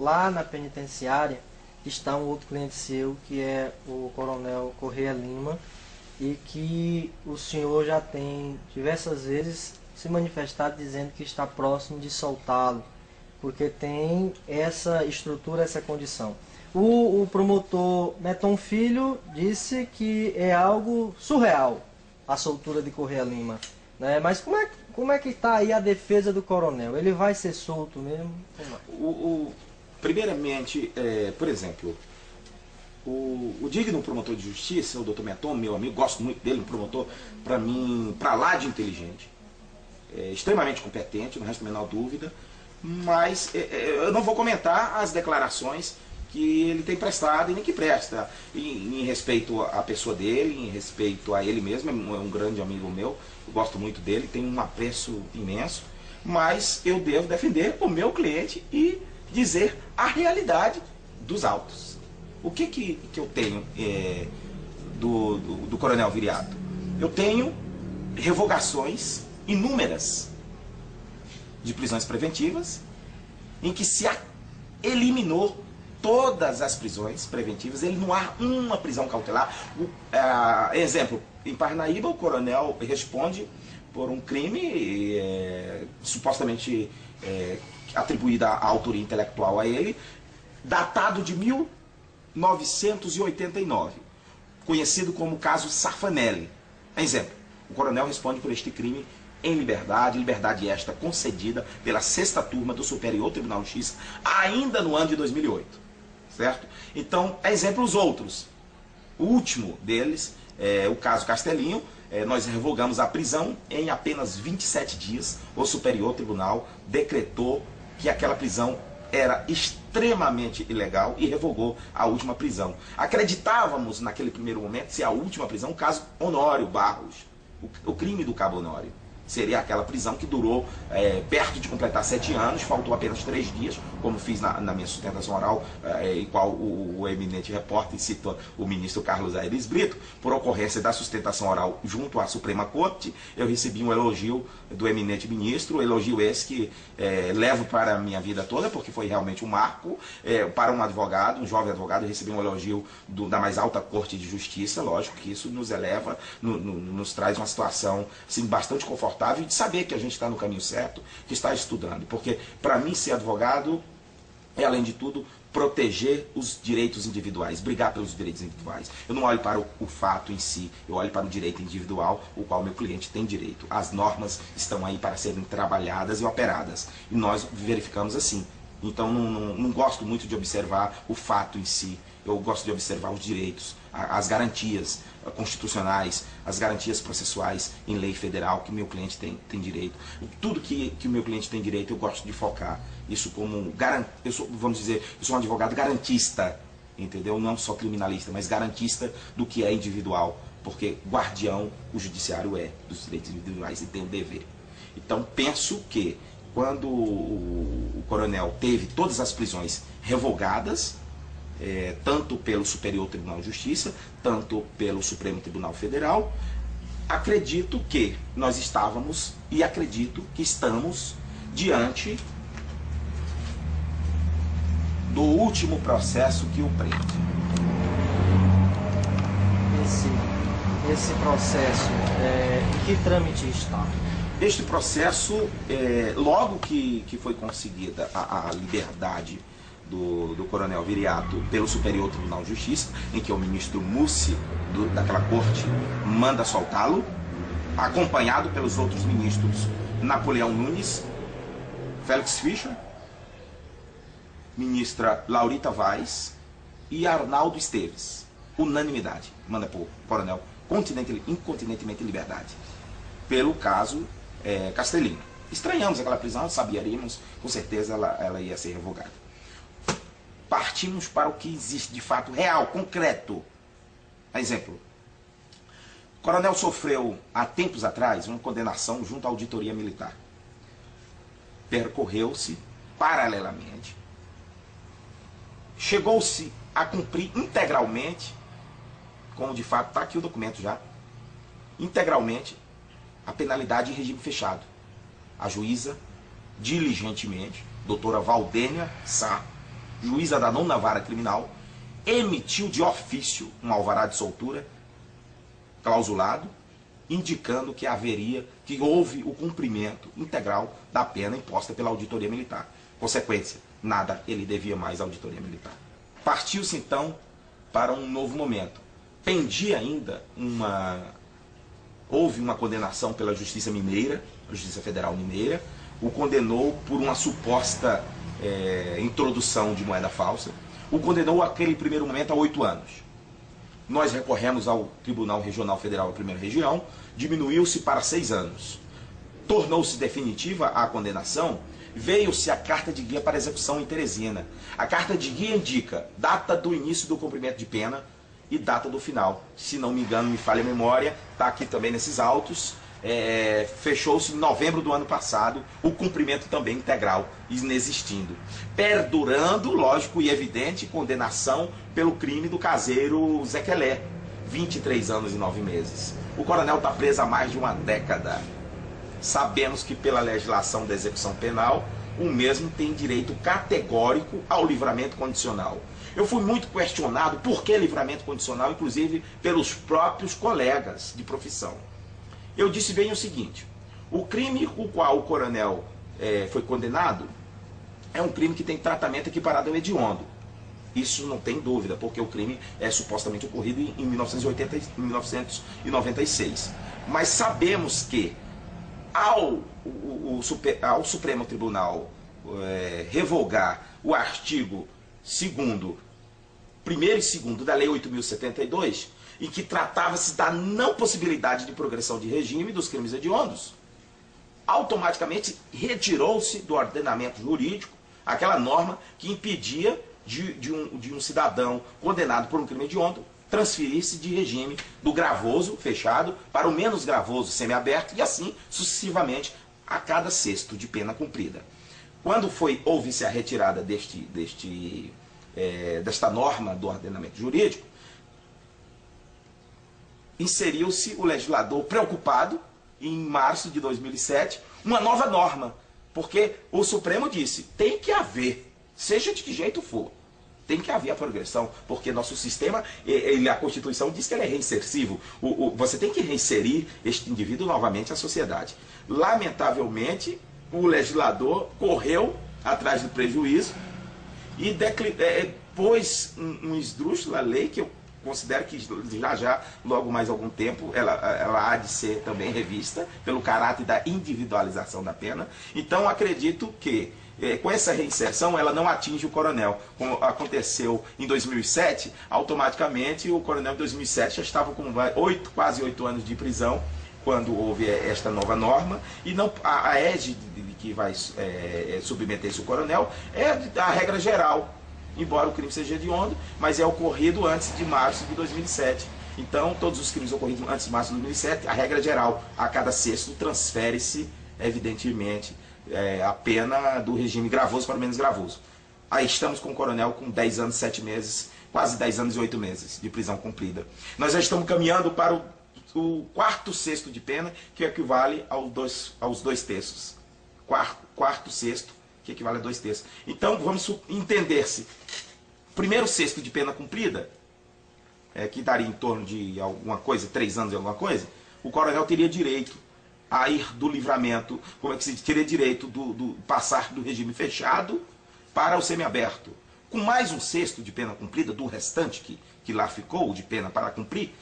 lá na penitenciária está um outro cliente seu, que é o Coronel Correia Lima, e que o senhor já tem diversas vezes se manifestado dizendo que está próximo de soltá-lo, porque tem essa estrutura, essa condição. O promotor Neton Filho disse que é algo surreal a soltura de Correia Lima, né? Mas como é que está aí a defesa do coronel? Ele vai ser solto mesmo? Primeiramente, por exemplo, o digno promotor de justiça, o Dr. Meton, meu amigo, gosto muito dele, um promotor, para mim, para lá de inteligente, extremamente competente, não resta a menor dúvida, mas eu não vou comentar as declarações que ele tem prestado e nem que presta, em respeito à pessoa dele, em respeito a ele mesmo. É um grande amigo meu, eu gosto muito dele, tenho um apreço imenso, mas eu devo defender o meu cliente e dizer a realidade dos autos. O que eu tenho do Coronel Viriato? Eu tenho revogações inúmeras de prisões preventivas, em que se eliminou todas as prisões preventivas, ele não há uma prisão cautelar. Exemplo, em Parnaíba o coronel responde por um crime supostamente atribuído à autoria intelectual a ele, datado de 1989, conhecido como caso Safanelli. Exemplo, o coronel responde por este crime em liberdade esta concedida pela 6ª turma do Superior Tribunal de Justiça, ainda no ano de 2008. Certo? Então, exemplos outros. O último deles, o caso Castelinho, nós revogamos a prisão em apenas 27 dias. O Superior Tribunal decretou que aquela prisão era extremamente ilegal e revogou a última prisão. Acreditávamos naquele primeiro momento ser a última prisão, o caso Honório Barros, o crime do Cabo Honório. Seria aquela prisão que durou perto de completar 7 anos, faltou apenas 3 dias, como fiz na minha sustentação oral, em qual o eminente repórter citou o ministro Carlos Aires Brito. Por ocorrência da sustentação oral junto à Suprema Corte, eu recebi um elogio do eminente ministro, elogio esse que levo para a minha vida toda, porque foi realmente um marco. Para um advogado, um jovem advogado, receber um elogio da mais alta Corte de Justiça. Lógico que isso nos eleva, nos traz uma situação assim, bastante confortável, de saber que a gente está no caminho certo, que está estudando. Porque para mim ser advogado é, além de tudo, proteger os direitos individuais, brigar pelos direitos individuais. Eu não olho para o fato em si, eu olho para o direito individual, o qual meu cliente tem direito. As normas estão aí para serem trabalhadas e operadas, e nós verificamos assim. Então não gosto muito de observar o fato em si, eu gosto de observar os direitos, as garantias constitucionais, as garantias processuais em lei federal que meu cliente tem direito. Tudo que o meu cliente tem direito eu gosto de focar. Isso como vamos dizer, eu sou um advogado garantista, entendeu? Não só criminalista, mas garantista do que é individual, porque guardião o judiciário é dos direitos individuais e tem o dever. Então penso que quando o coronel teve todas as prisões revogadas, tanto pelo Superior Tribunal de Justiça, tanto pelo Supremo Tribunal Federal, acredito que nós estávamos e acredito que estamos diante do último processo que o prende. Esse processo, em que trâmite está? Este processo, logo que foi conseguida a liberdade do Coronel Viriato pelo Superior Tribunal de Justiça, em que o ministro Mussi, daquela corte, manda soltá-lo, acompanhado pelos outros ministros Napoleão Nunes, Félix Fischer, ministra Laurita Vaz e Arnaldo Esteves. Unanimidade, manda para o coronel incontinentemente liberdade, pelo caso Castelinho. Estranhamos aquela prisão, saberíamos, com certeza ela ia ser revogada. Partimos para o que existe de fato real, concreto. Exemplo, o coronel sofreu há tempos atrás uma condenação junto à auditoria militar. Percorreu-se paralelamente, chegou-se a cumprir integralmente, como de fato está aqui o documento já, integralmente a penalidade em regime fechado. A juíza, diligentemente, doutora Valdênia Sá, juíza da 9ª Vara Criminal, emitiu de ofício um alvará de soltura clausulado, indicando que houve o cumprimento integral da pena imposta pela auditoria militar. Consequência, nada ele devia mais à auditoria militar. Partiu-se então para um novo momento. Pendia ainda houve uma condenação pela Justiça Mineira, a Justiça Federal Mineira, o condenou por uma suposta introdução de moeda falsa, o condenou naquele primeiro momento a 8 anos. Nós recorremos ao Tribunal Regional Federal da Primeira Região, diminuiu-se para 6 anos. Tornou-se definitiva a condenação, veio-se a carta de guia para execução em Teresina. A carta de guia indica data do início do cumprimento de pena e data do final. Se não me engano, me falha a memória, está aqui também nesses autos. Fechou-se em novembro do ano passado, o cumprimento também integral, inexistindo. Perdurando, lógico e evidente, condenação pelo crime do caseiro Zé Quelé, 23 anos e 9 meses. O coronel está preso há mais de uma década. Sabemos que pela legislação da execução penal, o mesmo tem direito categórico ao livramento condicional. Eu fui muito questionado por que livramento condicional, inclusive pelos próprios colegas de profissão. Eu disse bem o seguinte: o crime o qual o coronel foi condenado é um crime que tem tratamento equiparado ao hediondo. Isso não tem dúvida, porque o crime é supostamente ocorrido em 1996. Mas sabemos que ao Supremo Tribunal revogar o artigo 2º, 1º e 2º da Lei 8.072, em que tratava-se da não possibilidade de progressão de regime dos crimes hediondos, automaticamente retirou-se do ordenamento jurídico aquela norma que impedia de um cidadão condenado por um crime hediondo transferir-se de regime do gravoso, fechado, para o menos gravoso, semiaberto, e assim sucessivamente a cada sexto de pena cumprida. Quando houve-se a retirada desta norma do ordenamento jurídico, inseriu-se o legislador preocupado, em março de 2007, uma nova norma, porque o Supremo disse, tem que haver, seja de que jeito for, tem que haver a progressão, porque nosso sistema, a Constituição diz que ele é reinsersivo, você tem que reinserir este indivíduo novamente à sociedade. Lamentavelmente, o legislador correu atrás do prejuízo e pôs um esdrúxulo à lei que eu considero que já, logo mais algum tempo, ela há de ser também revista pelo caráter da individualização da pena. Então, acredito que, com essa reinserção, ela não atinge o coronel. Como aconteceu em 2007, automaticamente o coronel em 2007 já estava com quase 8 anos de prisão, quando houve esta nova norma, e não, a égide que vai submeter-se o coronel é a regra geral, embora o crime seja hediondo, mas é ocorrido antes de março de 2007. Então, todos os crimes ocorridos antes de março de 2007, a regra geral, a cada sexto transfere-se, evidentemente, a pena do regime gravoso para menos gravoso. Aí estamos com o coronel com 10 anos e 7 meses, quase 10 anos e 8 meses de prisão cumprida. Nós já estamos caminhando para o quarto sexto de pena, que equivale aos 2 terços. Quarto sexto, que equivale a 2 terços. Então, vamos entender-se. Primeiro sexto de pena cumprida, que daria em torno de alguma coisa, 3 anos e alguma coisa, o coronel teria direito a ir do livramento, como é que se diz? Teria direito do passar do regime fechado para o semiaberto. Com mais um sexto de pena cumprida, do restante que lá ficou de pena para cumprir,